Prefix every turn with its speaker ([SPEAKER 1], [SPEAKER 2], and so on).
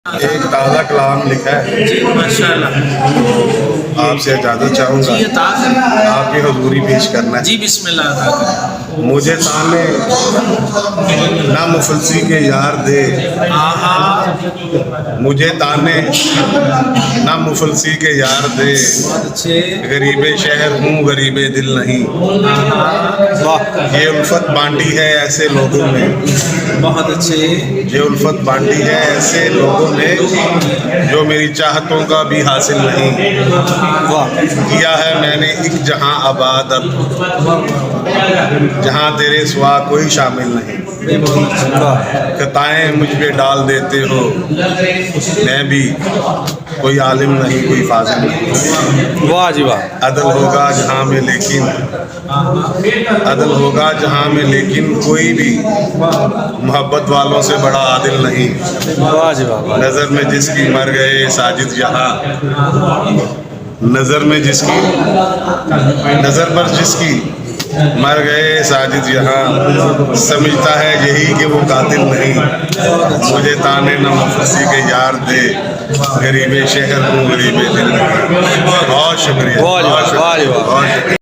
[SPEAKER 1] एक ताज़ा कलाम लिखा है
[SPEAKER 2] जी माशाल्लाह।
[SPEAKER 1] आपसे इजाज़त चाहूँगा
[SPEAKER 2] जी अता करें।
[SPEAKER 1] आपकी हजूरी पेश करना है।
[SPEAKER 2] जी बिस्मिल्लाह अता करें।
[SPEAKER 1] मुझे ताने ना मुफलसी के यार दे,
[SPEAKER 2] आहा
[SPEAKER 1] मुझे ताने ना मुफलसी के यार दे,
[SPEAKER 2] बहुत अच्छे।
[SPEAKER 1] गरीबे शहर हूँ गरीबे दिल नहीं।
[SPEAKER 2] वाह
[SPEAKER 1] ये उल्फत बांटी है ऐसे लोगों में,
[SPEAKER 2] बहुत अच्छे।
[SPEAKER 1] ये उल्फत बांटी है ऐसे लोगों ने जो मेरी चाहतों का भी हासिल नहीं।
[SPEAKER 2] वाह
[SPEAKER 1] किया है मैंने एक जहां आबाद अब, जहां तेरे सिवा कोई शामिल नहीं। खताएं मुझ पे डाल देते हो, मैं भी कोई आलिम नहीं कोई फाजिल नहीं।
[SPEAKER 3] वाह जी वाह।
[SPEAKER 1] अदल होगा जहां में लेकिन, अदल होगा जहां में लेकिन कोई भी मोहब्बत वालों से बड़ा आदिल नहीं।
[SPEAKER 3] वाह जी वाह।
[SPEAKER 1] नज़र में जिसकी मर गए साजिद यहाँ, नज़र में जिसकी, नज़र पर जिसकी मर गए साजिद यहाँ, समझता है यही कि वो कातिल नहीं। मुझे ताने न मुफलसी के यार दे, गरीबे शहर हूँ गरीबे दिल नहीं। बहुत शुक्रिया, बहुत शुक्रिया, बहुत शुक्रिया।